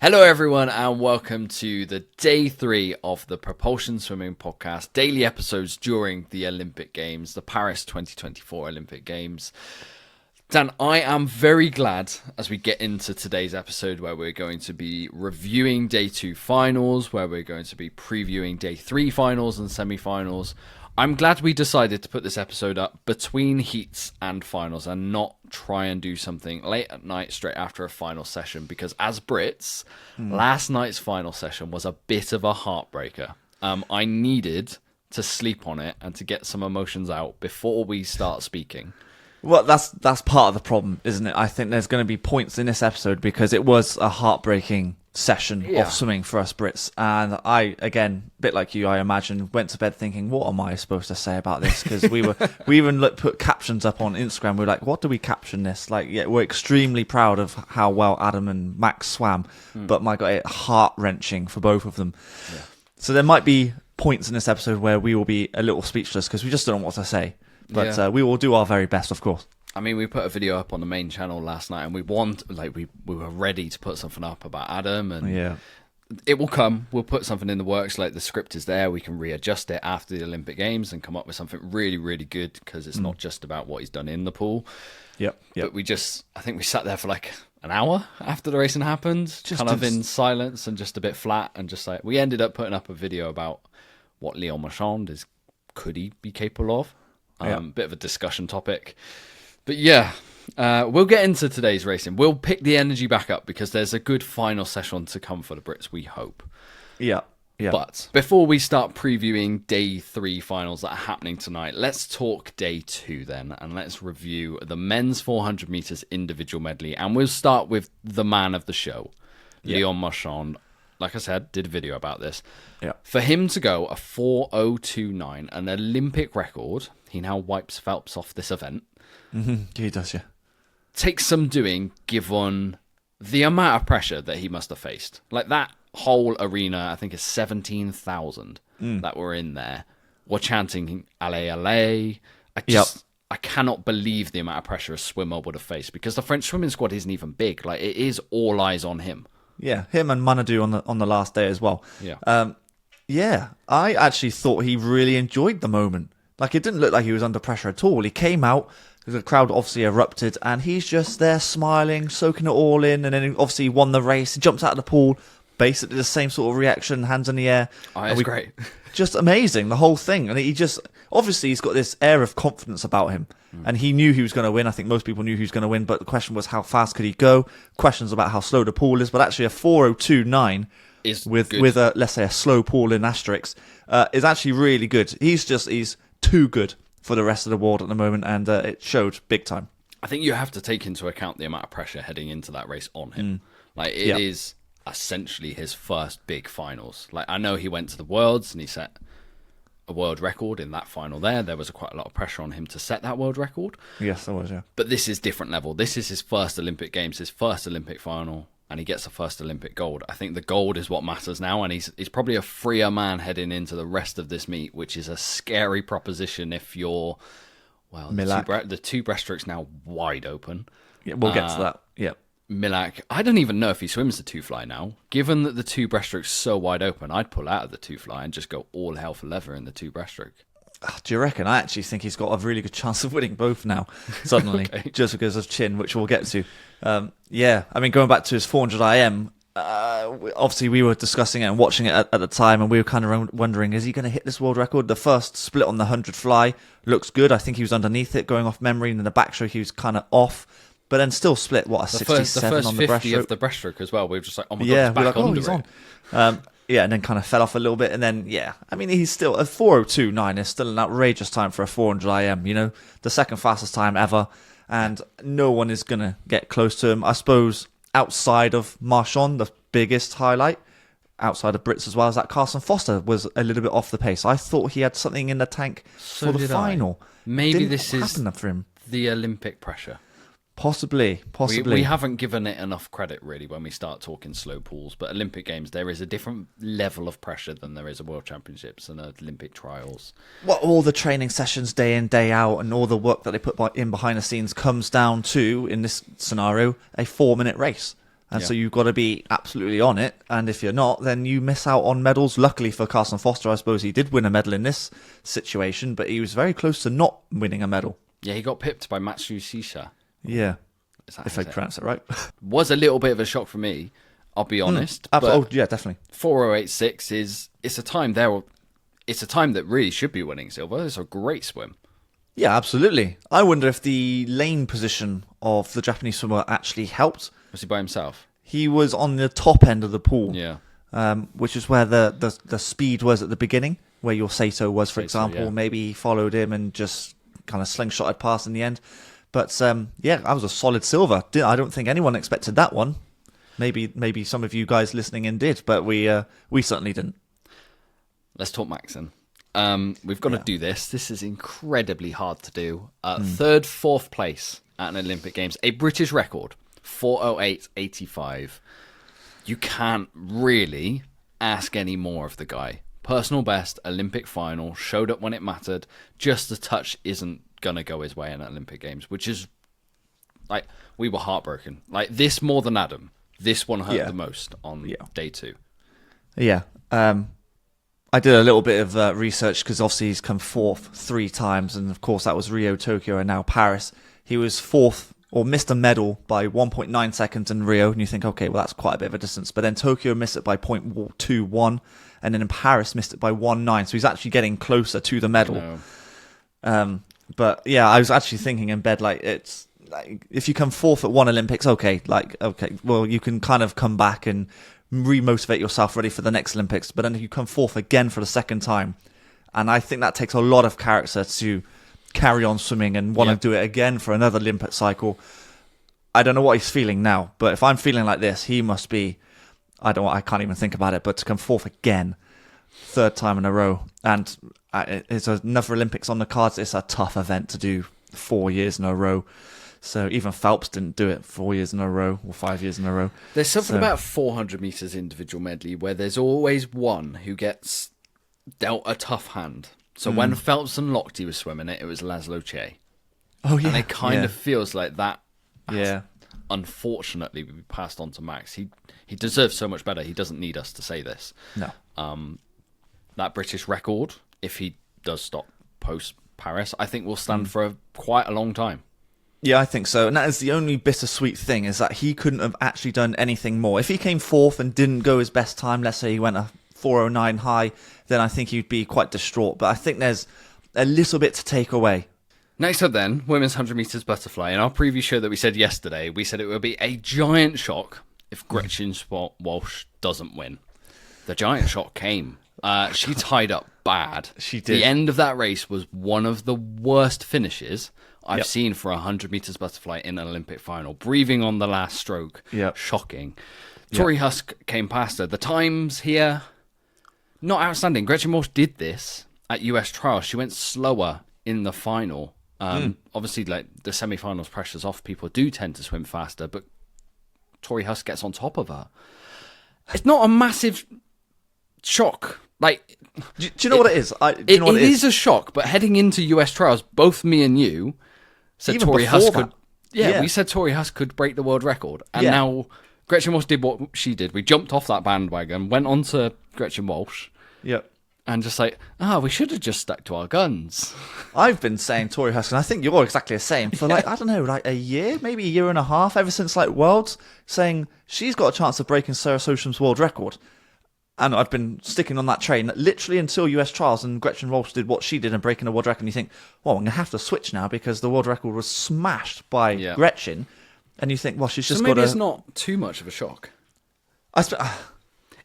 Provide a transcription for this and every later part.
Hello everyone and welcome to the day 3 of the Propulsion Swimming Podcast, daily episodes during the Olympic Games, the Paris 2024 Olympic Games. Dan, I am very glad as we get into today's episode where we're going to be reviewing day 2 finals, where we're going to be previewing day 3 finals and semi-finals. I'm glad we decided to put this episode up between heats and finals and not try and do something late at night straight after a final session, because as Brits, last night's final session was a bit of a heartbreaker. I needed to sleep on it and to get some emotions out before we start speaking. Well, that's part of the problem, isn't it? I think there's going to be points in this episode because it was a heartbreaking session of swimming for us Brits. And I, again, a bit like you, I imagine, went to bed thinking, what am I supposed to say about this? Because we even put captions up on Instagram. We were like, what do we caption this? Like, yeah, we're extremely proud of how well Adam and Max swam. But my God, it's heart-wrenching for both of them. Yeah. So there might be points in this episode where we will be a little speechless because we just don't know what to say. But we will do our very best, of course. I mean, we put a video up on the main channel last night, and we were ready to put something up about Adam, and it will come. We'll put something in the works. Like, the script is there. We can readjust it after the Olympic Games and come up with something really, really good, because it's not just about what he's done in the pool. Yep. But I think we sat there for like an hour after the racing happened, just kind of in silence and just a bit flat, and just like, we ended up putting up a video about what Leon Marchand is. Could he be capable of? Bit of a discussion topic. But we'll get into today's racing. We'll pick the energy back up because there's a good final session to come for the Brits, we hope. Yeah. But before we start previewing day 3 finals that are happening tonight, let's talk day 2 then, and let's review the men's 400 meters individual medley. And we'll start with the man of the show, Leon Marchand. Like I said, did a video about this. Yeah. For him to go a 4:02.9, an Olympic record, he now wipes Phelps off this event. Mm-hmm. He does, yeah. Takes some doing, given the amount of pressure that he must have faced. Like, that whole arena, I think, is 17,000 that were in there, were chanting "Allez, allez." I cannot believe the amount of pressure a swimmer would have faced, because the French swimming squad isn't even big. Like, it is all eyes on him. Yeah, him and Manadou on the last day as well. Yeah. I actually thought he really enjoyed the moment. Like, it didn't look like he was under pressure at all. He came out, the crowd obviously erupted, and he's just there smiling, soaking it all in, and then obviously he won the race. He jumps out of the pool, basically the same sort of reaction, hands in the air. Oh, it's great. Just amazing, the whole thing. And he just, obviously he's got this air of confidence about him. And he knew he was going to win. I think most people knew he was going to win, but the question was, how fast could he go? Questions about how slow the pool is, but actually a 4:02.9 is with a, let's say, a slow pool in asterisks, is actually really good. He's too good for the rest of the world at the moment, and it showed big time. I think you have to take into account the amount of pressure heading into that race on him. Like, it is essentially his first big finals. Like, I know he went to the Worlds and he set a world record in that final there. There was quite a lot of pressure on him to set that world record. Yes, there was, yeah. But this is different level. This is his first Olympic Games, his first Olympic final, and he gets the first Olympic gold. I think the gold is what matters now, and he's probably a freer man heading into the rest of this meet, which is a scary proposition if you're, well, the two breaststrokes now wide open. Yeah, we'll get to that. Yeah. Milak, I don't even know if he swims the 2-fly now. Given that the 2 breaststrokes so wide open, I'd pull out of the 2-fly and just go all hell for leather in the 2 breaststroke. Do you reckon? I actually think he's got a really good chance of winning both now, suddenly, just because of chin, which we'll get to. I mean, going back to his 400 IM, obviously we were discussing it and watching it at the time, and we were kind of wondering, is he going to hit this world record? The first split on the 100 fly looks good. I think he was underneath it, going off memory, and in the backstroke he was kind of off. But then still split, a 67 on the breaststroke. The first 50 of the breaststroke as well. We were just like, oh my God, he's back under he's it. On. And then kind of fell off a little bit. And then, I mean, he's still, a 4:02.9 is still an outrageous time for a 400 IM, you know, the second fastest time ever. And no one is going to get close to him. I suppose outside of Marchand, the biggest highlight, outside of Brits as well, is that Carson Foster was a little bit off the pace. I thought he had something in the tank for the final. Maybe this is for him. The Olympic pressure. Possibly. We haven't given it enough credit, really, when we start talking slow pools. But Olympic Games, there is a different level of pressure than there is at World Championships and Olympic trials. Well, all the training sessions day in, day out, and all the work that they put in behind the scenes comes down to, in this scenario, a 4-minute race. And so you've got to be absolutely on it. And if you're not, then you miss out on medals. Luckily for Carson Foster, I suppose he did win a medal in this situation, but he was very close to not winning a medal. Yeah, he got pipped by Matsu Sisha. Yeah, if I pronounce it right. Was a little bit of a shock for me, I'll be honest. Oh, yeah, definitely. 4:08.6 it's a time there. It's a time that really should be winning silver. It's a great swim. Yeah, absolutely. I wonder if the lane position of the Japanese swimmer actually helped. Was he by himself? He was on the top end of the pool. Yeah. Which is where the speed was at the beginning, where your Sato was, for example. Yeah. Maybe he followed him and just kind of slingshotted past in the end. But yeah, that was a solid silver. I don't think anyone expected that one. Maybe some of you guys listening in did, but we certainly didn't. Let's talk Maxon. We've got to do this. This is incredibly hard to do. Third, fourth place at an Olympic Games. A British record, 4:08.85. You can't really ask any more of the guy. Personal best, Olympic final, showed up when it mattered. Just a touch isn't going to go his way in an Olympic Games, which is, like, we were heartbroken. Like, this more than Adam. This one hurt the most on day 2. Yeah. I did a little bit of research because obviously he's come fourth 3 times, and of course that was Rio, Tokyo, and now Paris. He was fourth, or missed a medal by 1.9 seconds in Rio, and you think, okay, well that's quite a bit of a distance. But then Tokyo missed it by 0.21, and then in Paris missed it by 1.9, so he's actually getting closer to the medal. But yeah, I was actually thinking in bed, like, it's like if you come fourth at one Olympics, okay, well you can kind of come back and re-motivate yourself ready for the next Olympics, but then you come fourth again for the second time, and I think that takes a lot of character to carry on swimming and want to do it again for another Olympic cycle. I don't know what he's feeling now, but if I'm feeling like this, he must be, I can't even think about it, but to come fourth again, 3rd time in a row, and it's another Olympics on the cards. It's a tough event to do 4 years in a row. So even Phelps didn't do it 4 years in a row or 5 years in a row. There's something about 400 metres individual medley where there's always one who gets dealt a tough hand. So when Phelps and Lochte was swimming it, it was Laszlo Tché. Oh, yeah. And it kind of feels like that. Yeah. Unfortunately, we passed on to Max. He deserves so much better. He doesn't need us to say this. No. That British record, if he does stop post-Paris, I think will stand for quite a long time. Yeah, I think so. And that is the only bittersweet thing, is that he couldn't have actually done anything more. If he came fourth and didn't go his best time, let's say he went a 4:09 high, then I think he'd be quite distraught. But I think there's a little bit to take away. Next up then, women's 100 metres butterfly. In our preview show that we said yesterday, we said it would be a giant shock if Gretchen Walsh doesn't win. The giant shock came. She tied up bad. She did. The end of that race was one of the worst finishes I've seen for a 100 metres butterfly in an Olympic final. Breathing on the last stroke. Shocking. Tori Husk came past her. The times here, not outstanding. Gretchen Walsh did this at US trials. She went slower in the final. Obviously, like, the semi-finals pressure's off. People do tend to swim faster, but Tori Husk gets on top of her. It's not a massive shock. Like, do you know what it is? It is a shock, but heading into US trials, both me and you said Tori Husk could. We said Tori Husk could break the world record, and now Gretchen Walsh did what she did. We jumped off that bandwagon, went on to Gretchen Walsh, and just like, we should have just stuck to our guns. I've been saying Tori Husk, and I think you're exactly the same, for like, I don't know, like a year, maybe a year and a half, ever since like Worlds, saying she's got a chance of breaking Sarah Sosham's world record. And I've been sticking on that train literally until US trials, and Gretchen Walsh did what she did and breaking the world record. And you think, well, I'm going to have to switch now because the world record was smashed by Gretchen. And you think, well, she's just got to... it's not too much of a shock.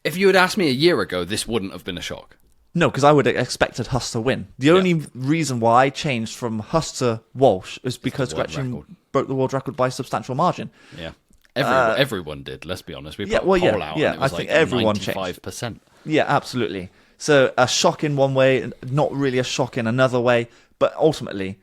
If you had asked me a year ago, this wouldn't have been a shock. No, because I would have expected Husk to win. The only reason why I changed from Husk to Walsh is because Gretchen broke the world record by a substantial margin. Yeah. Everyone did, let's be honest. We put a poll out and it was, I think, everyone 95%. Changed. Yeah, absolutely. So a shock in one way, not really a shock in another way, but ultimately...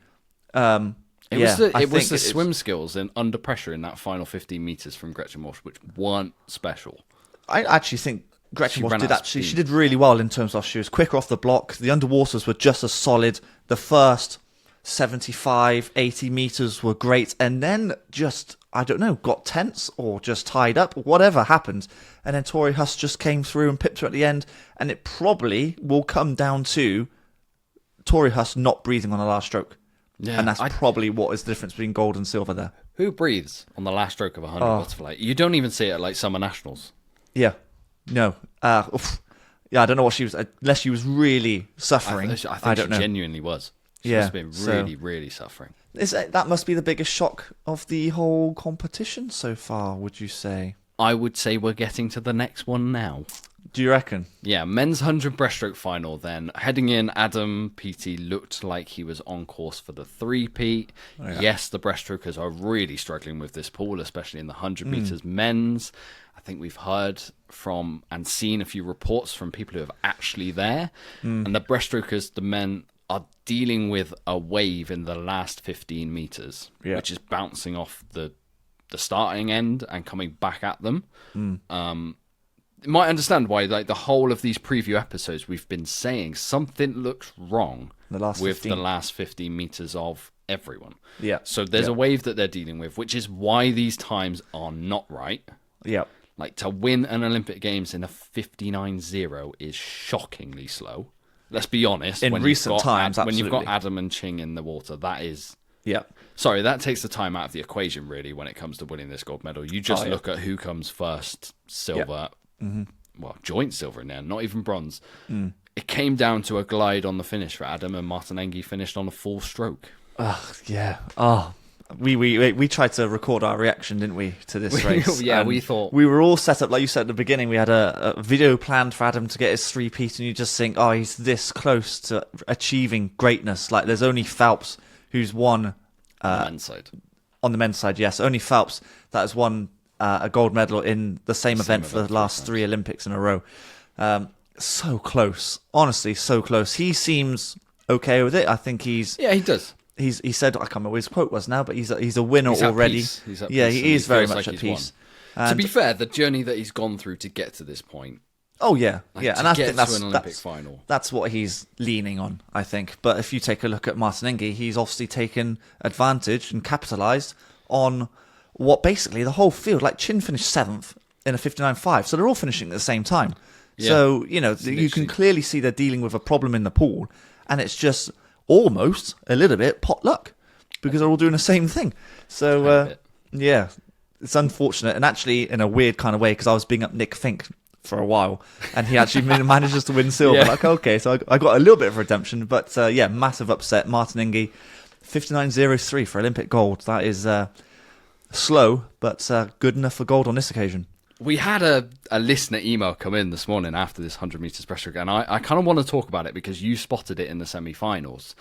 It was the swim skills and under pressure in that final 15 metres from Gretchen Walsh, which weren't special. I actually think Gretchen Walsh she did really well in terms of she was quicker off the block. The underwaters were just as solid. The first 75, 80 metres were great. And then just, I don't know, got tense or just tied up, whatever happened. And then Tori Huss just came through and pipped her at the end. And it probably will come down to Tori Huss not breathing on the last stroke. Yeah, and that's probably what is the difference between gold and silver there. Who breathes on the last stroke of a 100 butterfly? You don't even see it at like summer nationals. Yeah. No. Yeah, I don't know what she was, unless she was really suffering. I think she genuinely was. She must have been really suffering. That must be the biggest shock of the whole competition so far, would you say? I would say we're getting to the next one now. Do you reckon? Yeah, men's 100 breaststroke final then. Heading in, Adam Peaty looked like he was on course for the three-peat. Oh, yeah. Yes, the breaststrokers are really struggling with this pool, especially in the 100 metres men's. I think we've heard from and seen a few reports from people who are actually there. And the breaststrokers, the men, are dealing with a wave in the last 15 metres, which is bouncing off the starting end and coming back at them. You might understand why, like, the whole of these preview episodes, we've been saying something looks wrong the last 15 metres of everyone. Yeah. So there's a wave that they're dealing with, which is why these times are not right. Yeah. Like, to win an Olympic Games in a 59.0 is shockingly slow. Let's be honest. In recent times, when you've got Adam and Ching in the water, that is... Yeah. Sorry, that takes the time out of the equation, really, when it comes to winning this gold medal. You just look at who comes first, silver... Well, joint silver in there, not even bronze. It came down to a glide on the finish for Adam, and Martinenghi finished on a full stroke. Yeah. We tried to record our reaction, didn't we, to this race? Yeah, we thought we were all set up, like you said at the beginning. We had a video planned for Adam to get his three-peat, and you just think, he's this close to achieving greatness. Like, there's only Phelps who's won on the men's side. On the men's side, yes, only Phelps that has won a gold medal in the same event for the last 3 Olympics in a row. So close, honestly, so close. He seems okay with it. I think he's... Yeah, he does. He said, I can't remember what his quote was now, but he's a winner already. He is very much at peace. To be fair, the journey that he's gone through to get to this point. Oh yeah, and I think that's an Olympic final. That's what he's leaning on, I think. But if you take a look at Martinenghi, he's obviously taken advantage and capitalised on what basically the whole field, like Chin finished 7th in a 59.5, so they're all finishing at the same time. Yeah. So, you can clearly see they're dealing with a problem in the pool, and it's just almost a little bit pot luck, because they're all doing the same thing. So, yeah, it's unfortunate, and actually in a weird kind of way, because I was bigging up Nick Fink for a while, and he actually manages to win silver. Like, okay, so I got a little bit of redemption, but massive upset. Martinenghi, 59.03 for Olympic gold. That is... slow, but good enough for gold on this occasion. We had a listener email come in this morning after this 100 metres breaststroke, and I kind of want to talk about it because you spotted it in the semi-finals.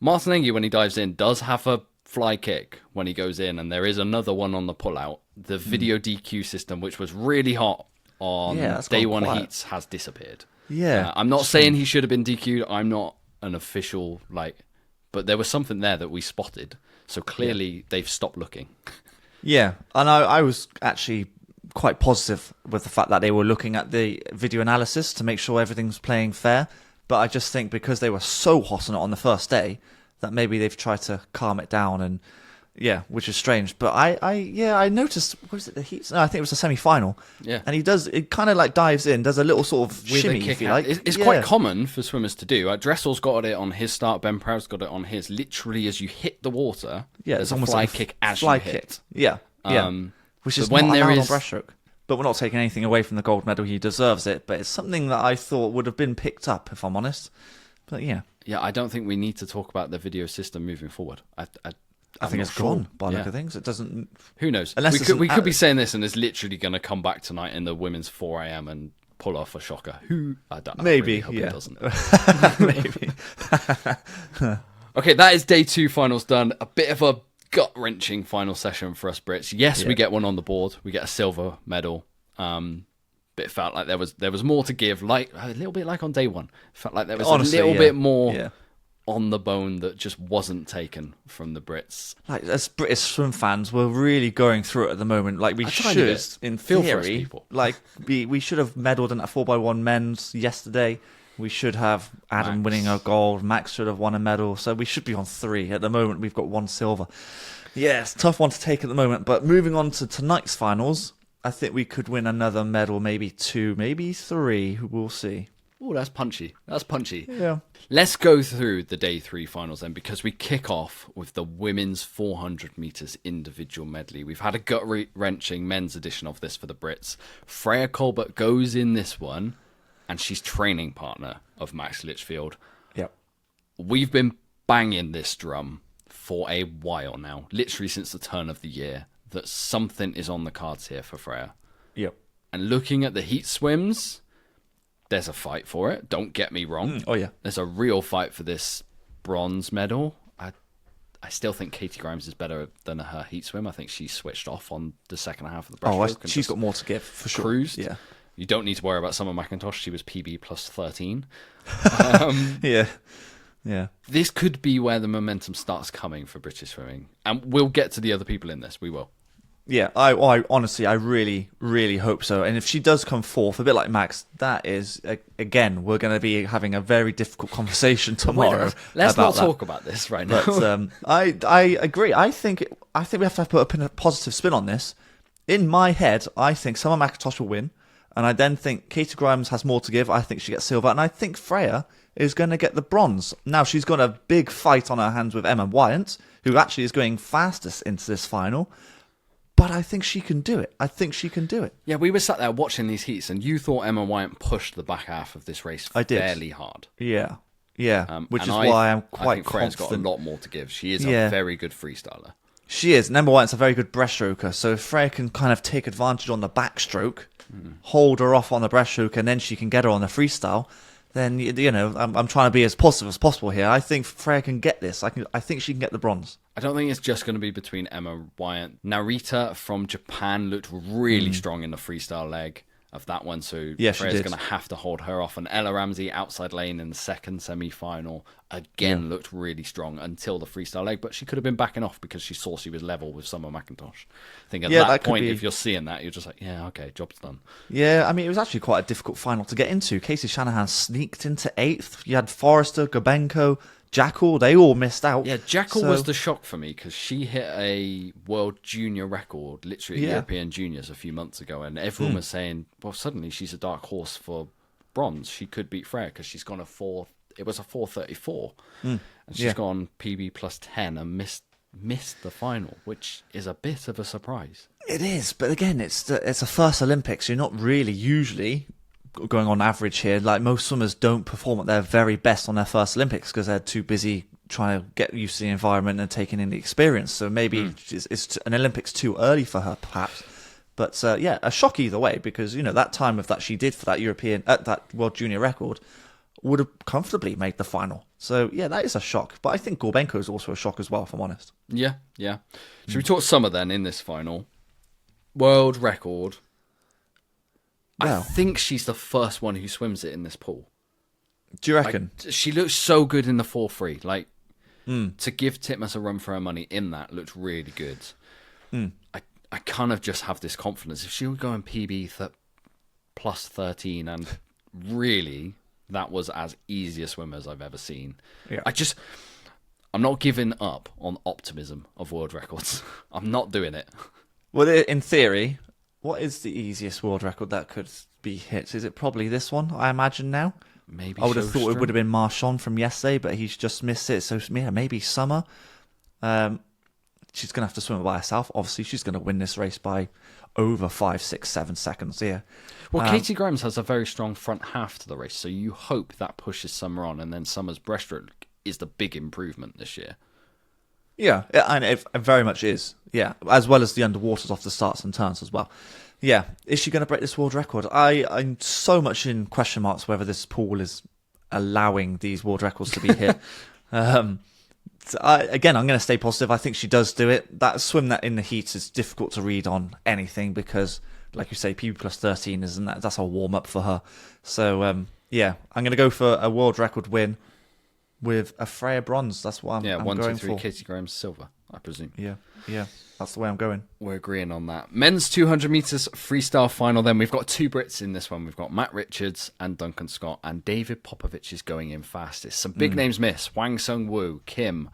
Martinenghi, when he dives in, does have a fly kick when he goes in, and there is another one on the pull-out. The video DQ system, which was really hot on day one heats, has disappeared. Yeah. I'm not saying he should have been DQ'd. I'm not an official, but there was something there that we spotted. So clearly they've stopped looking. Yeah, and I was actually quite positive with the fact that they were looking at the video analysis to make sure everything's playing fair. But I just think because they were so hot on it on the first day, that maybe they've tried to calm it down, and which is strange. But I noticed, what was it, the heats? No, I think it was the semi-final. Yeah. And it kind of dives in, does a little sort of shimmy, if you like. It's quite common for swimmers to do. Dressel's got it on his start, Ben Proud's got it on his. Literally, as you hit the water, there's a fly kick as you hit. Yeah, which is when there is on breaststroke. But we're not taking anything away from the gold medal. He deserves it. But it's something that I thought would have been picked up, if I'm honest. But yeah. Yeah, I don't think we need to talk about the video system moving forward. I think it's gone by look of things. It doesn't. Who knows? We could be saying this, and it's literally going to come back tonight in the women's 4 a.m. and pull off a shocker. Who I don't know. Maybe really it doesn't. Maybe. Okay, that is day 2 finals done. A bit of a gut-wrenching final session for us Brits. Yes, we get one on the board. We get a silver medal. But it felt like there was more to give, like a little bit like on day 1. It felt like there was a little bit more on the bone that just wasn't taken from the Brits. Like, as British swim fans, we're really going through it at the moment. Like, we should, in theory, like we should have medalled in that 4x1 men's yesterday. We should have Adam winning a gold. Max should have won a medal. So we should be on 3. At the moment, we've got 1 silver. Yeah, it's a tough one to take at the moment. But moving on to tonight's finals, I think we could win another medal, maybe 2, maybe 3. We'll see. Oh, that's punchy. That's punchy. Yeah. Let's go through the day 3 finals then, because we kick off with the women's 400 metres individual medley. We've had a gut-wrenching men's edition of this for the Brits. Freya Colbert goes in this one, and she's training partner of Max Litchfield. Yep. We've been banging this drum for a while now, literally since the turn of the year, that something is on the cards here for Freya. Yep. And looking at the heat swims, there's a fight for it. Don't get me wrong. Oh, yeah. There's a real fight for this bronze medal. I still think Katie Grimes is better than her heat swim. I think she switched off on the second half of the breaststroke. She's got more to give, for sure. Cruised. Yeah. You don't need to worry about Summer McIntosh. She was PB plus 13. Yeah. Yeah. This could be where the momentum starts coming for British swimming. And we'll get to the other people in this. We will. Yeah, I honestly, I really, really hope so. And if she does come fourth, a bit like Max, that is, again, we're going to be having a very difficult conversation tomorrow. Let's not talk about this right now. But I agree. I think we have to put a positive spin on this. In my head, I think Summer McIntosh will win. And I then think Katie Grimes has more to give. I think she gets silver. And I think Freya is going to get the bronze. Now, she's got a big fight on her hands with Emma Wyant, who actually is going fastest into this final. But I think she can do it. Yeah, we were sat there watching these heats, and you thought Emma Wyant pushed the back half of this race fairly hard. Yeah. Which is why I'm quite confident. Freya's got a lot more to give. She is a very good freestyler. She is. And Emma Wyant's a very good breaststroker. So if Freya can kind of take advantage on the backstroke, hold her off on the breaststroke, and then she can get her on the freestyle, then, I'm trying to be as positive as possible here. I think Freya can get this. I think she can get the bronze. I don't think it's just going to be between Emma Wyant. Narita from Japan looked really strong in the freestyle leg of that one, so Freya's going to have to hold her off. And Ella Ramsey outside lane in the second semi-final again looked really strong until the freestyle leg, but she could have been backing off because she saw she was level with Summer McIntosh. I think at that point, if you're seeing that, you're just like, yeah, okay, job's done. Yeah, I mean, it was actually quite a difficult final to get into. Casey Shanahan sneaked into 8th. You had Forrester, Gobenko, Jackal, they all missed out. Yeah, Jackal was the shock for me because she hit a world junior record, literally at European Juniors a few months ago, and everyone was saying, well, suddenly she's a dark horse for bronze. She could beat Freya because she's gone it was a 4:34, and she's gone PB plus 10 and missed the final, which is a bit of a surprise. It is, but again, it's a first Olympics. You're not really usually going on average here. Like, most swimmers don't perform at their very best on their first Olympics because they're too busy trying to get used to the environment and taking in the experience. So maybe it's an Olympics too early for her, perhaps. But a shock either way, because that time of that she did for that European that World Junior record would have comfortably made the final. So yeah, that is a shock. But I think Gorbenko is also a shock as well, if I'm honest. Yeah. Should we talk Summer then in this final? World record. Wow. I think she's the first one who swims it in this pool. Do you reckon? She looks so good in the 4-3. Like, to give Titmus a run for her money in that looked really good. I kind of just have this confidence. If she would go in PB plus 13, and really, that was as easy a swim as I've ever seen. Yeah. I'm not giving up on optimism of world records. I'm not doing it. Well, in theory, what is the easiest world record that could be hit? Is it probably this one, I imagine now? Maybe I would have thought it would have been Marchand from yesterday, but he's just missed it. So yeah, maybe Summer. She's going to have to swim it by herself. Obviously, she's going to win this race by over 5, 6, 7 seconds. Yeah. Well, Katie Grimes has a very strong front half to the race, so you hope that pushes Summer on, and then Summer's breaststroke is the big improvement this year. Yeah, and it very much is. Yeah, as well as the underwaters off the starts and turns as well. Yeah, is she going to break this world record? I'm so much in question marks whether this pool is allowing these world records to be hit. I'm going to stay positive. I think she does do it. That swim that in the heats is difficult to read on anything because, like you say, PB plus 13 that's a warm up for her. So I'm going to go for a world record win with a Freya bronze. That's what I'm going for. 1, 2, 3, Katie Grimes silver, I presume. Yeah, that's the way I'm going. We're agreeing on that. Men's 200 metres freestyle final then. We've got 2 Brits in this one. We've got Matt Richards and Duncan Scott, and David Popovich is going in fastest. Some big names miss. Wang Sung Woo, Kim,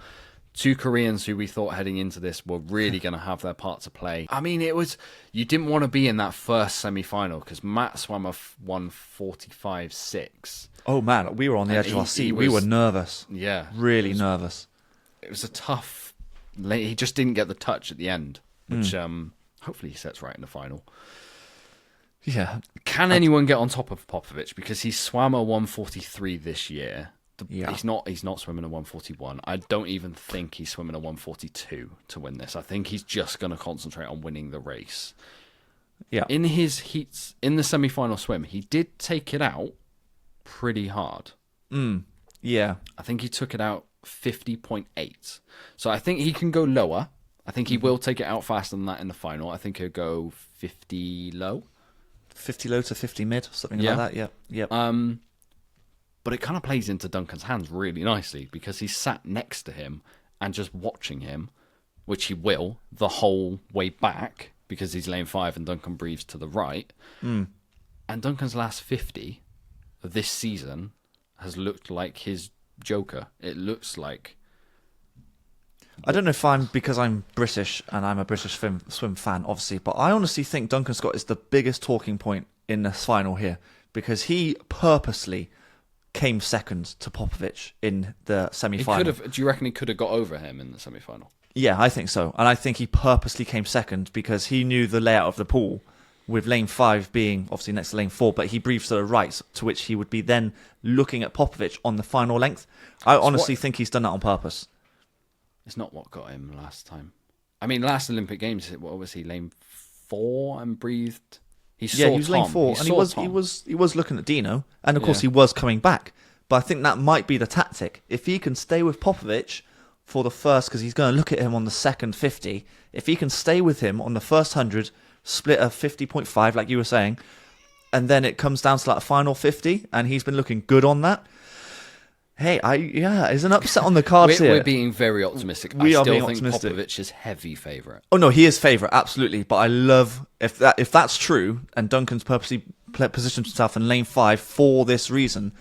two Koreans who we thought heading into this were really going to have their part to play. I mean, you didn't want to be in that first semi-final because Matt swam a 1:45.6. Oh man, we were on the edge of our seat. We were nervous. Yeah. Really nervous. It was a tough... He just didn't get the touch at the end, which hopefully he sets right in the final. Yeah. Can anyone get on top of Popovich? Because he swam a 1:43 this year. He's not swimming a 1:41. I don't even think he's swimming a 1:42 to win this. I think he's just going to concentrate on winning the race. Yeah. In his heats, in the semi-final swim, he did take it out pretty hard. Yeah. I think he took it out 50.8. So I think he can go lower. I think he will take it out faster than that in the final. I think he'll go 50 low. 50 low to 50 mid, something like that. Yeah. Yep. But it kind of plays into Duncan's hands really nicely because he's sat next to him and just watching him, which he will the whole way back because he's lane 5 and Duncan breathes to the right. And Duncan's last 50 of this season has looked like his Joker. It looks like... I don't know if because I'm British and I'm a British swim fan, obviously, but I honestly think Duncan Scott is the biggest talking point in this final here because he purposely came second to Popovich in the semi-final. Do you reckon he could have got over him in the semi-final? Yeah, I think so. And I think he purposely came second because he knew the layout of the pool, with lane 5 being obviously next to lane 4, but he breathes to the right, to which he would be then looking at Popovich on the final length. I honestly think he's done that on purpose. It's not what got him last time. I mean, last Olympic Games, what was he, lane 4 and breathed? He was lane 4, and he was looking at Dino, and of course he was coming back. But I think that might be the tactic. If he can stay with Popovich for the first, because he's going to look at him on the second 50, if he can stay with him on the first 100, split a 50.5, like you were saying, and then it comes down to like a final 50, and he's been looking good on that. Hey, there's an upset on the cards here. We're being very optimistic. I still think Popovich is heavy favourite. Oh no, he is favourite, absolutely. But I love if that's true, and Duncan's purposely positioned himself in lane 5 for this reason.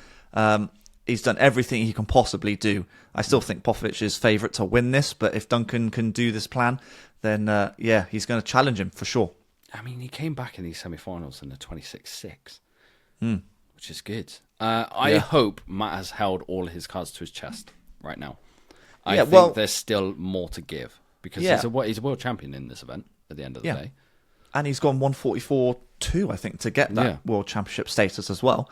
He's done everything he can possibly do. I still think Popovich is favourite to win this, but if Duncan can do this plan, then he's going to challenge him for sure. I mean, he came back in these semi-finals in the 26.6, which is good. I hope Matt has held all his cards to his chest right now. I think there's still more to give because he's a world champion in this event at the end of the day. And he's gone 144.2, I think, to get that world championship status as well.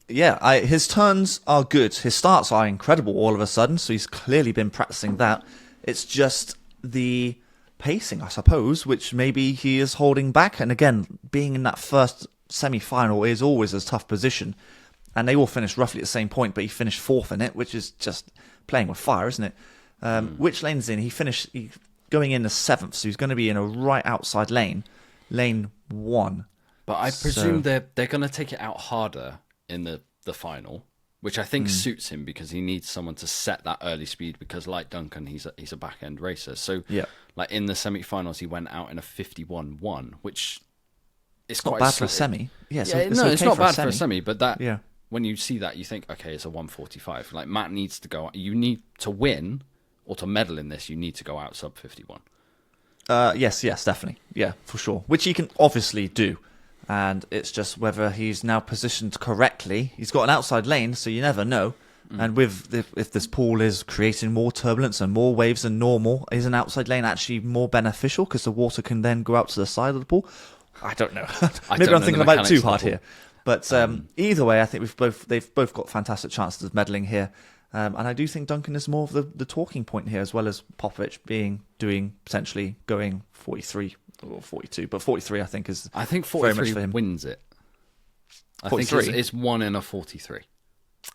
His turns are good. His starts are incredible all of a sudden, so he's clearly been practicing that. It's just the pacing, I suppose, which maybe he is holding back. And again, being in that first semi-final is always a tough position, and they all finished roughly at the same point, but he finished 4th in it, which is just playing with fire, isn't it? Which lane's in? He finished going in the 7th, so he's going to be in a right outside lane 1. But I presume they're going to take it out harder in the final, which I think suits him because he needs someone to set that early speed because like Duncan, he's a back-end racer. So like in the semi-finals, he went out in a 51.1, which... It's not bad for a semi. It's not bad for a semi, but when you see that, you think, okay, it's a 1:45. Like Matt needs to go. You need to win or to medal in this. You need to go out sub 51. Yes, definitely, for sure. Which he can obviously do, and it's just whether he's now positioned correctly. He's got an outside lane, so you never know. And if this pool is creating more turbulence and more waves than normal, is an outside lane actually more beneficial because the water can then go out to the side of the pool? I don't know. Maybe I'm thinking about it too hard here. But either way, I think they've both got fantastic chances of medaling here. And I do think Duncan is more of the talking point here, as well as Popovich doing potentially going 43 or 42. But 43, I think, is I think 43 very much for him. Wins it. I 43? think it's 1 in a 43.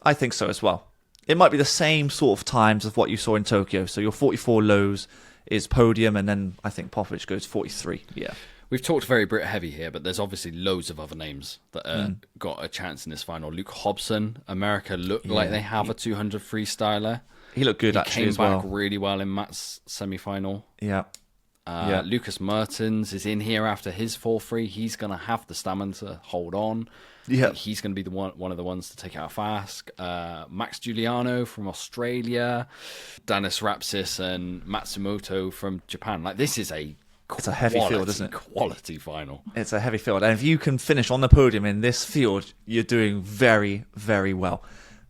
I think so as well. It might be the same sort of times of what you saw in Tokyo. So your 44 lows is podium, and then I think Popovich goes 43. Yeah. We've talked very Brit heavy here, but there's obviously loads of other names that got a chance in this final. Luke Hobson, America looked like they have a 200 freestyler. He looked good actually as well. He came back really well in Matt's semi-final. Yeah. Lucas Mertens is in here after his 4-3. He's going to have the stamina to hold on. Yeah, he's going to be one of the ones to take out fast. Max Giuliano from Australia, Danis Rapsis and Matsumoto from Japan. Like, this is it's a heavy field, isn't it? Quality final. It's a heavy field, and if you can finish on the podium in this field, you're doing very, very well.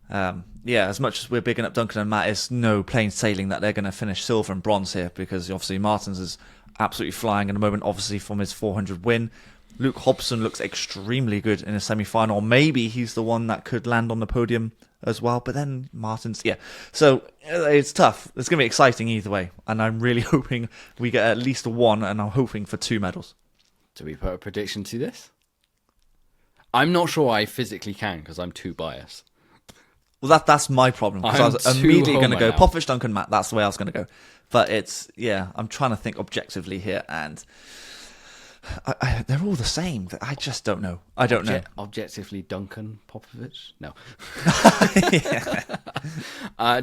As much as we're bigging up Duncan and Matt, it's no plain sailing that they're going to finish silver and bronze here, because obviously Martins is absolutely flying at the moment, obviously from his 400 win. Luke Hobson looks extremely good in a semi-final. Maybe he's the one that could land on the podium as well, but then Martins, So it's tough. It's going to be exciting either way, and I'm really hoping we get at least one, and I'm hoping for 2 medals. Do we put a prediction to this? I'm not sure I physically can, because I'm too biased. Well, that's my problem. Because I was immediately going to go Popovich, Duncan, Matt. That's the way I was going to go. But I'm trying to think objectively here, and they're all the same. I just don't know. I don't know. Objectively, Duncan, Popovich? No.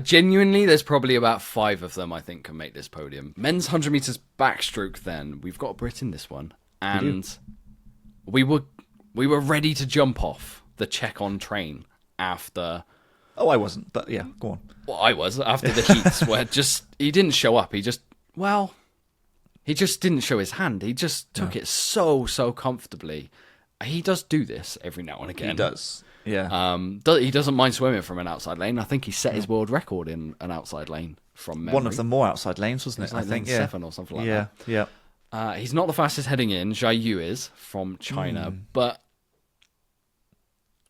Genuinely, there's probably about 5 of them I think can make this podium. Men's 100 meters backstroke then. We've got a Brit in this one. And we were ready to jump off the check-on train after... Oh, I wasn't, but yeah, go on. Well, I was, after the heats, where he didn't show up. He just didn't show his hand. He just took it so comfortably. He does do this every now and again. He does, yeah. He doesn't mind swimming from an outside lane. I think he set his world record in an outside lane from memory. One of the more outside lanes, wasn't it? Like I think, lane 7 or something like that. Yeah. He's not the fastest heading in. Zhai Yu is from China,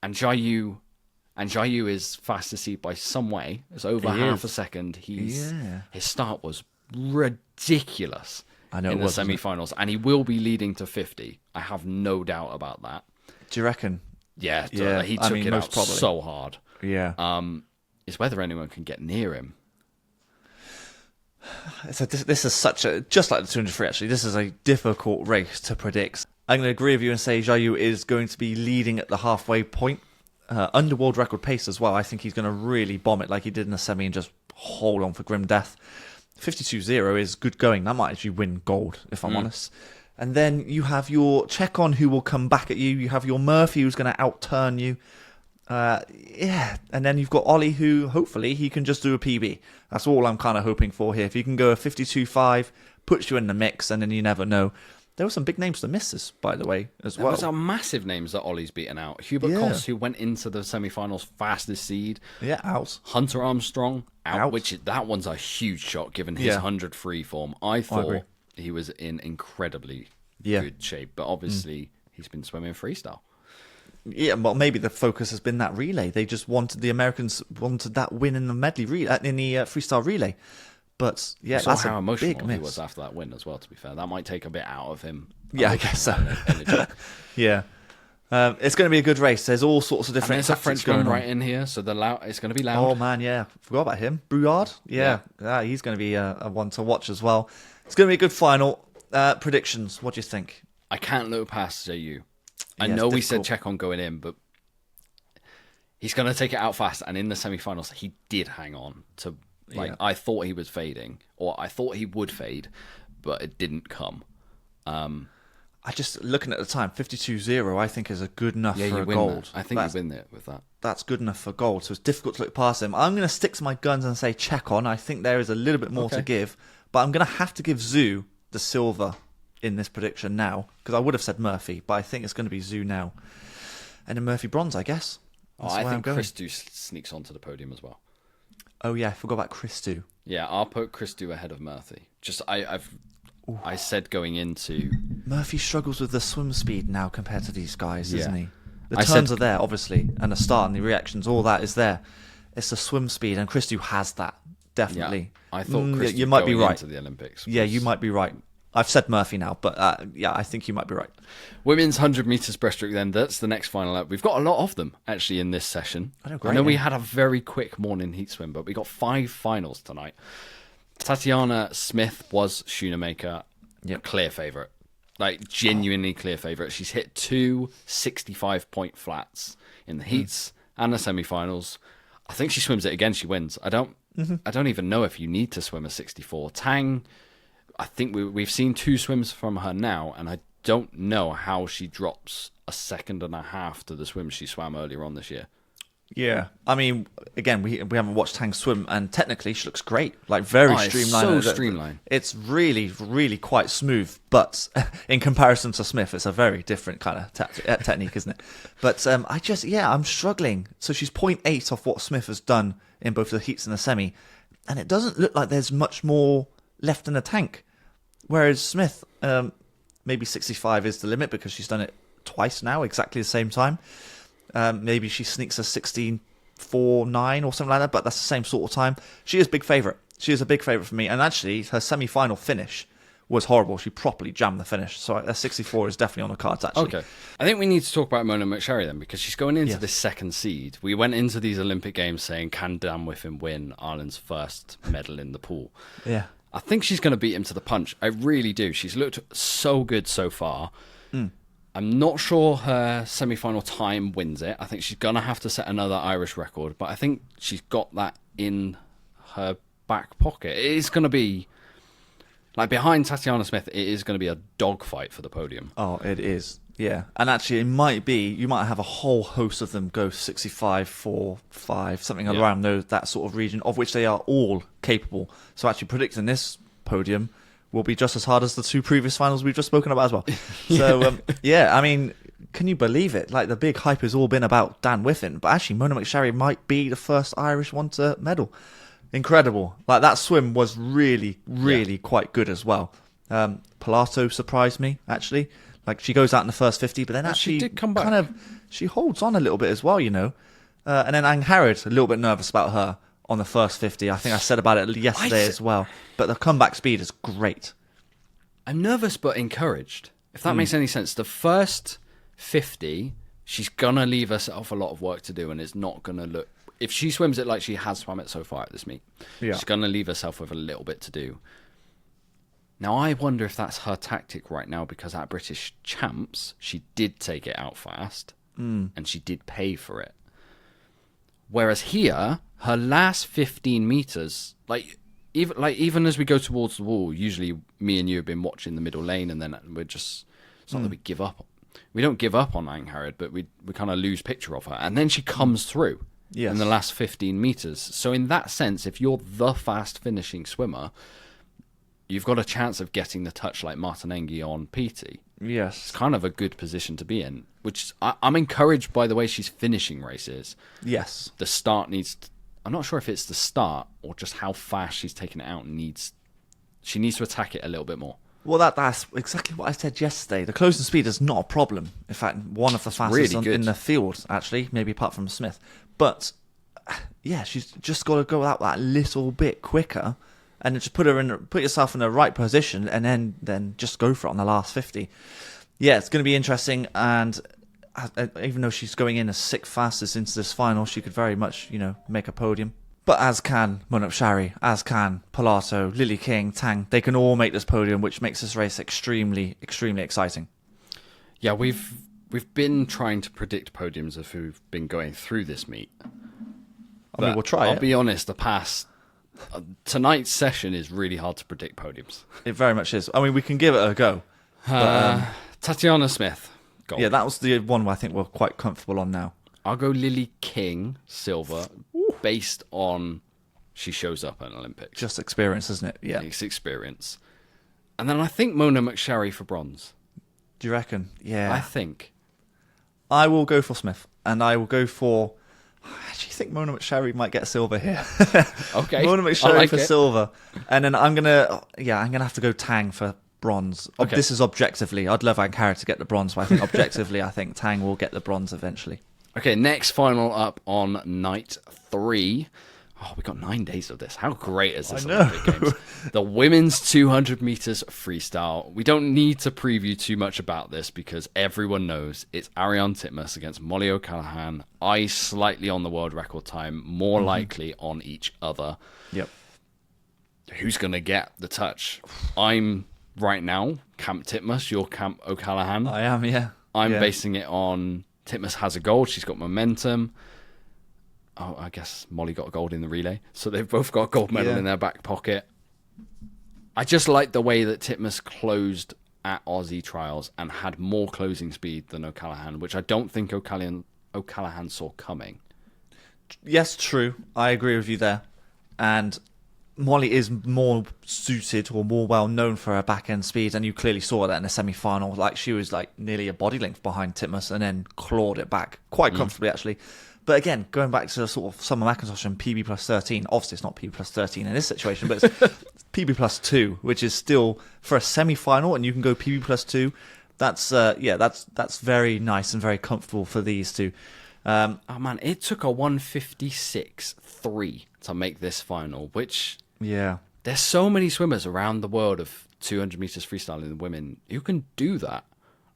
and Zhai Yu is fast to see by some way. It's over half a second. His start was ridiculous in the semi-finals, and he will be leading to 50. I have no doubt about that. Do you reckon? Yeah. He took it out probably so hard. Yeah. It's whether anyone can get near him. So this is just like the 200 free, actually, this is a difficult race to predict. I'm going to agree with you and say Zhai Yu is going to be leading at the halfway point. Under world record pace as well. I think he's going to really bomb it like he did in the semi and just hold on for grim death. 52.0 is good going. That might actually win gold, if I'm honest. And then you have your check-on who will come back at you. You have your Murphy who's going to outturn you. And then you've got Ollie who, hopefully, he can just do a PB. That's all I'm kind of hoping for here. If you can go a 52.5, puts you in the mix, and then you never know. There were some big names to misses, by the way, as well. There was some massive names that Ollie's beaten out. Hubert Koss, who went into the semi-finals fastest seed. Yeah, out. Hunter Armstrong, out. That one's a huge shot, given his 100 free form. I thought he was in incredibly good shape, but obviously he's been swimming freestyle. Yeah, well, maybe the focus has been that relay. The Americans wanted that win in the medley in the freestyle relay. But yeah, that's how emotional he was after that win as well. To be fair, that might take a bit out of him. Yeah, I guess so. Yeah, it's going to be a good race. There's all sorts of different. And there's a Frenchman right in here, so it's going to be loud. Oh man, yeah, forgot about him. Brouillard, he's going to be a one to watch as well. It's going to be a good final. Predictions. What do you think? I can't look past Zhai. I know we said check on going in, but he's going to take it out fast. And in the semi-finals, he did hang on to. I thought he was fading, or I thought he would fade, but it didn't come. I just, looking at the time, 52.0, I think is a good enough for a gold. I think you win it with that. That's good enough for gold, so it's difficult to look past him. I'm going to stick to my guns and say check on. I think there is a little bit more to give, but I'm going to have to give Zhu the silver in this prediction now, because I would have said Murphy, but I think it's going to be Zhu now. And then Murphy bronze, I guess. I think Christou sneaks onto the podium as well. Oh yeah, I forgot about Christou. Yeah, I'll put Christou ahead of Murphy. I said going into Murphy struggles with the swim speed now compared to these guys, isn't he? The turns are there, obviously, and the start and the reactions, all that is there. It's the swim speed, and Christou has that definitely. Yeah, I thought Christou you might be right into the Olympics. Yeah, you might be right. I've said Murphy now, but I think you might be right. Women's 100 meters breaststroke then, that's the next final up. We've got a lot of them, actually, in this session. I know we had a very quick morning heat swim, but we got 5 finals tonight. Tatiana Smith was Schoonemaker, clear favourite. Genuinely clear favourite. She's hit 2 65-point flats in the heats and the semi-finals. I think she swims it again, she wins. I don't even know if you need to swim a 64. Tang... I think we've seen 2 swims from her now, and I don't know how she drops a second and a half to the swim she swam earlier on this year. Yeah, I mean, again, we haven't watched Tang swim, and technically she looks great, like very streamlined. It's so streamlined. It's really, really quite smooth, but in comparison to Smith, it's a very different kind of technique, isn't it? But I'm struggling. So she's 0.8 off what Smith has done in both the heats and the semi, and it doesn't look like there's much more left in the tank. Whereas Smith, maybe 65 is the limit because she's done it twice now, exactly the same time. Maybe she sneaks a 16.49 or something like that, but that's the same sort of time. She is a big favourite. She is a big favourite for me. And actually, her semi-final finish was horrible. She properly jammed the finish. So a 64 is definitely on the cards, actually. Okay. I think we need to talk about Mona McSherry then, because she's going into this second seed. We went into these Olympic Games saying, can Dan Whiffen win Ireland's first medal in the pool? Yeah. I think she's going to beat him to the punch. I really do. She's looked so good so far. I'm not sure her semi-final time wins it. I think she's going to have to set another Irish record, but I think she's got that in her back pocket. It is going to be, like, behind Tatiana Smith, it is going to be a dogfight for the podium. Oh, it is. Yeah. And actually, you might have a whole host of them go 65, 4, 5, something around that sort of region, of which they are all capable. So actually predicting this podium will be just as hard as the 2 previous finals we've just spoken about as well. So, I mean, can you believe it? Like, the big hype has all been about Dan Whiffen, but actually Mona McSherry might be the first Irish one to medal. Incredible. Like, that swim was really, really quite good as well. Pilato surprised me, actually. Like, she goes out in the first 50, but then actually she did come back. She holds on a little bit as well, you know. And then Ang Harrod, a little bit nervous about her on the first 50. I think I said about it yesterday as well. But the comeback speed is great. I'm nervous but encouraged, if that makes any sense. The first 50, she's going to leave herself a lot of work to do, and it's not going to look... If she swims it like she has swum it so far at this meet, she's going to leave herself with a little bit to do. Now, I wonder if that's her tactic right now, because at British Champs, she did take it out fast, and she did pay for it. Whereas here, her last 15 meters, even as we go towards the wall, usually me and you have been watching the middle lane, and then we're just, it's not that we give up. We don't give up on Ang Harrod, but we kind of lose picture of her. And then she comes through in the last 15 meters. So in that sense, if you're the fast finishing swimmer, you've got a chance of getting the touch like Martinenghi on Peaty. Yes. It's kind of a good position to be in, which I'm encouraged by the way she's finishing races. Yes. The start needs... I'm not sure if it's the start or just how fast she's taking it out. She needs to attack it a little bit more. Well, that's exactly what I said yesterday. The closing speed is not a problem. In fact, one of the fastest really in the field, actually, maybe apart from Smith. But, yeah, she's just got to go out that little bit quicker and just put yourself in the right position, and then just go for it on the last 50. Yeah, it's going to be interesting, and even though she's going in as 6th fastest into this final, she could very much, make a podium. But as can Mona McSherry, as can Pilato, Lily King, Tang, they can all make this podium, which makes this race extremely, extremely exciting. Yeah, we've been trying to predict podiums as we've been going through this meet. I mean, we'll try I'll be honest, tonight's session is really hard to predict podiums. It very much is. I mean, we can give it a go. Tatiana Smith, gold. Yeah, that was the one I think we're quite comfortable on now. I'll go Lily King, silver, based on she shows up at Olympics. Just experience, isn't it? Yeah. It's experience. And then I think Mona McSherry for bronze. Do you reckon? Yeah. I think. I will go for Smith, and I will go for... I actually think Mona McSherry might get silver here. Okay. Mona McSherry for silver. And then I'm going to have to go Tang for bronze. Okay. This is objectively. I'd love Ang Harrod to get the bronze, but I think objectively, I think Tang will get the bronze eventually. Okay, next final up on night 3. Oh, we got 9 days of this. How great is this Olympic Games? The women's 200 meters freestyle. We don't need to preview too much about this because everyone knows it's Ariarne Titmus against Molly O'Callaghan. Eyes slightly on the world record time, more likely on each other. Yep. Who's going to get the touch? I'm right now Camp Titmus. You're Camp O'Callaghan. I am, yeah. I'm basing it on Titmus has a gold. She's got momentum. Oh, I guess Molly got a gold in the relay. So they've both got a gold medal in their back pocket. I just like the way that Titmus closed at Aussie trials and had more closing speed than O'Callaghan, which I don't think O'Callaghan saw coming. Yes, true. I agree with you there. And Molly is more suited or more well known for her back end speed, and you clearly saw that in the semi-final. Like, she was like nearly a body length behind Titmus and then clawed it back quite comfortably, actually. But again, going back to sort of Summer McIntosh and PB plus 13, obviously it's not PB plus 13 in this situation, but it's PB plus 2, which is still for a semi-final, and you can go PB plus 2. That's very nice and very comfortable for these two. Oh man, it took a 156.3 to make this final, which there's so many swimmers around the world of 200 meters freestyling in women who can do that.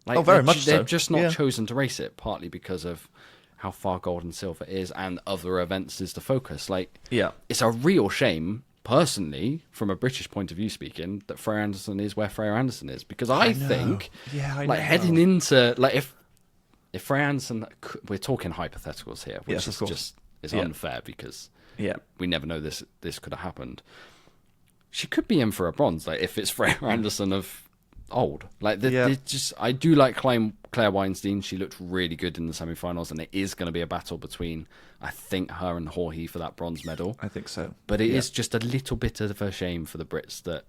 Like, very much so. They've just not chosen to race it, partly because of how far gold and silver is and other events is the focus. Like, it's a real shame, personally, from a British point of view speaking, that Freya Anderson is where Freya Anderson is, because I think heading into, like, if Freya Anderson, we're talking hypotheticals here, which is just unfair because we never know this could have happened. She could be in for a bronze, like, if it's Freya Anderson of old. Like, I do like Claire Weinstein. She looked really good in the semi-finals, and it is going to be a battle between, I think, her and Jorge for that bronze medal. I think so. But it is just a little bit of a shame for the Brits, that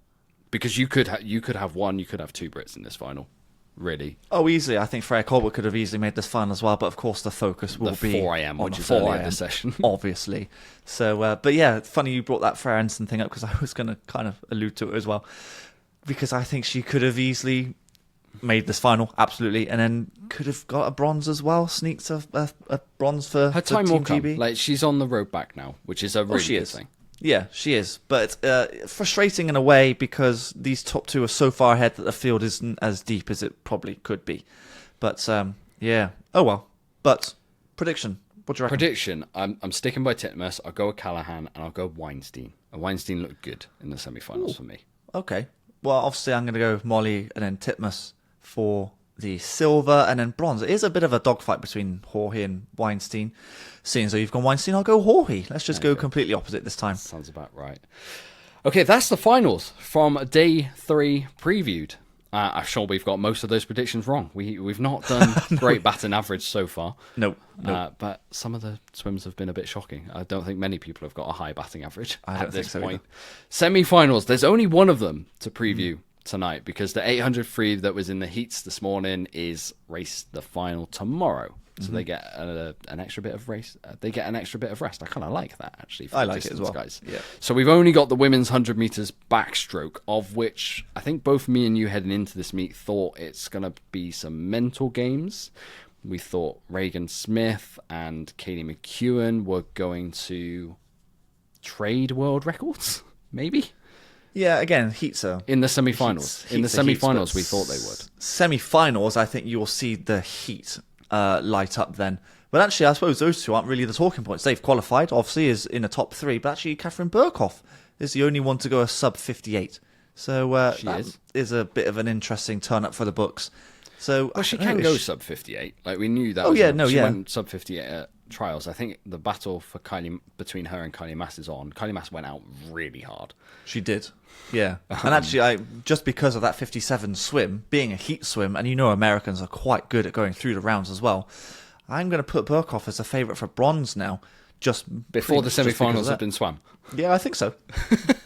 because you could have one, you could have two Brits in this final. Really? Oh, easily. I think Freya Colbert could have easily made this final as well, but of course the focus will be 4 a.m., which is 4 earlier this session. Obviously. So, but yeah, funny you brought that Freya Anderson thing up, because I was going to kind of allude to it as well, because I think she could have easily made this final, absolutely, and then could have got a bronze as well, sneaked a bronze for her time Team will come. GB. Like, she's on the road back now, which is a really good thing. Yeah, she is. But frustrating in a way, because these top two are so far ahead that the field isn't as deep as it probably could be. But, yeah. Oh, well. But, prediction. What do you reckon? Prediction. I'm sticking by Titmus. I'll go with Callahan, and I'll go Weinstein. And Weinstein looked good in the semi-finals for me. Okay. Well, obviously, I'm going to go with Molly and then Titmus for the silver, and then bronze. It is a bit of a dogfight between Jorge and Weinstein. Seeing as though you've gone Weinstein, I'll go Jorge. Let's just go completely opposite this time. Sounds about right. Okay, that's the finals from day 3 previewed. I'm sure we've got most of those predictions wrong. We've not done great batting average so far. No. But some of the swims have been a bit shocking. I don't think many people have got a high batting average at this point. Semi-finals, there's only one of them to preview tonight, because the 800 free that was in the heats this morning is race the final tomorrow. So they get an extra bit of race. They get an extra bit of rest. I kind of like that, actually. For I like it as well, guys. Yeah. So we've only got the women's 100 meters backstroke, of which I think both me and you heading into this meet thought it's going to be some mental games. We thought Regan Smith and Kaylee McEwen were going to trade world records, maybe. Yeah, again, heats are... In the semi-finals. In the semi-finals, we thought they would. Semi-finals, I think you'll see the heat light up then. But actually, I suppose those two aren't really the talking points. They've qualified, obviously, is in the top 3. But actually, Catherine Burkhoff is the only one to go a sub-58. So that is a bit of an interesting turn-up for the books. So, well, she can go sub-58. Like, we knew that. She went sub-58 at trials. I think the battle for between her and Kylie Mass is on. Kylie Mass went out really hard. She did. Yeah. And actually, just because of that 57 swim, being a heat swim, and you know Americans are quite good at going through the rounds as well, I'm going to put Burkhoff as a favourite for bronze now. Just before the semi-finals have been swum. Yeah, I think so.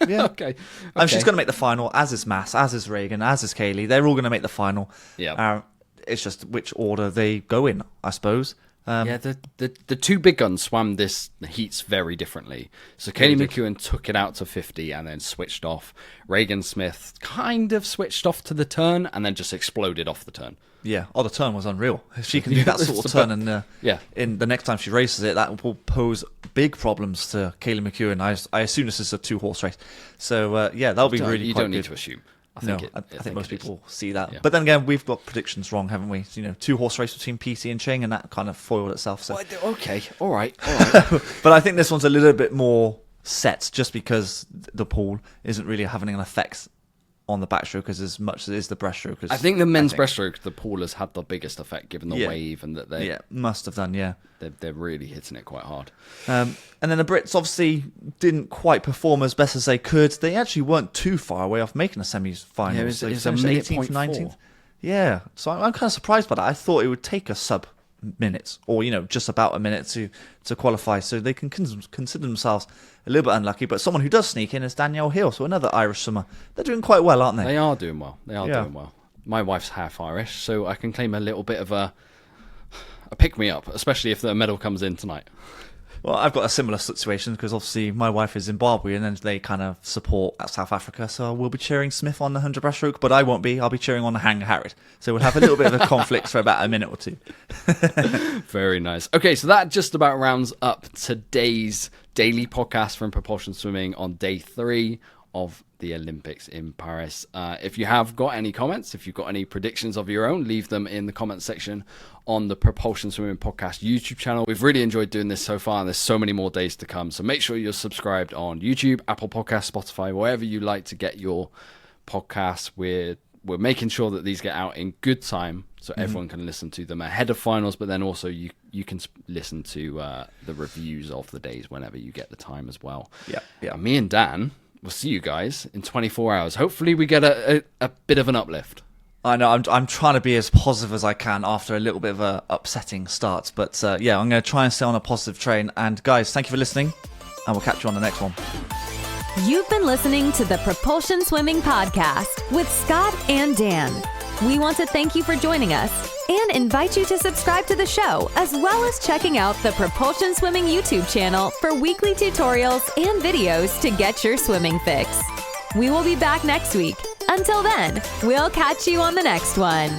Yeah. Okay. And she's going to make the final, as is Mass, as is Reagan, as is Kaylee. They're all going to make the final. Yeah. It's just which order they go in, I suppose. The two big guns swam this heats very differently. So Kaylee McEwen took it out to 50 and then switched off. Regan Smith kind of switched off to the turn and then just exploded off the turn. Yeah, the turn was unreal. If she can do that sort of turn, and in the next time she races it, that will pose big problems to Kaylee McEwen. I assume this is a 2-horse race, so that'll be really. You quite don't need good to assume. I think most people see that. Yeah. But then again, we've got predictions wrong, haven't we? 2-horse race between Peaty and Ching, and that kind of foiled itself. So. Okay, all right. But I think this one's a little bit more set, just because the pool isn't really having an effect on the backstroke as much as it is the breaststroke. I think the men's breaststroke, the pool has had the biggest effect given the wave and that they must have done. They're really hitting it quite hard. And then the Brits obviously didn't quite perform as best as they could. They actually weren't too far away off making a semi-final. Yeah, it was a minute 18th, 19th. Yeah, so I'm kind of surprised by that. I thought it would take a sub-minute, or just about a minute to qualify, so they can consider themselves a little bit unlucky. But someone who does sneak in is Danielle Hill, so another Irish swimmer. They're doing quite well, aren't they? They are doing well. Doing well. My wife's half Irish, so I can claim a little bit of a pick-me-up, especially if the medal comes in tonight. Well, I've got a similar situation because obviously my wife is Zimbabwean and then they kind of support South Africa, so we'll be cheering Smith on the 100 breaststroke, but I won't be. I'll be cheering on the Hang Harrod. So we'll have a little bit of a conflict for about a minute or two. Very nice. Okay, so that just about rounds up today's daily podcast from Propulsion Swimming on day 3 of the Olympics in Paris. If you have got any comments, if you've got any predictions of your own, leave them in the comment section on the Propulsion Swimming Podcast YouTube channel. We've really enjoyed doing this so far, and there's so many more days to come. So make sure you're subscribed on YouTube, Apple Podcasts, Spotify, wherever you like to get your podcasts. We're making sure that these get out in good time so everyone can listen to them ahead of finals, but then also you can listen to the reviews of the days whenever you get the time as well. Yeah. Me and Dan, we'll see you guys in 24 hours. Hopefully we get a bit of an uplift. I know, I'm trying to be as positive as I can after a little bit of a upsetting start. But I'm going to try and stay on a positive train. And guys, thank you for listening, and we'll catch you on the next one. You've been listening to the Propulsion Swimming Podcast with Scott and Dan. We want to thank you for joining us and invite you to subscribe to the show, as well as checking out the Propulsion Swimming YouTube channel for weekly tutorials and videos to get your swimming fix. We will be back next week. Until then, we'll catch you on the next one.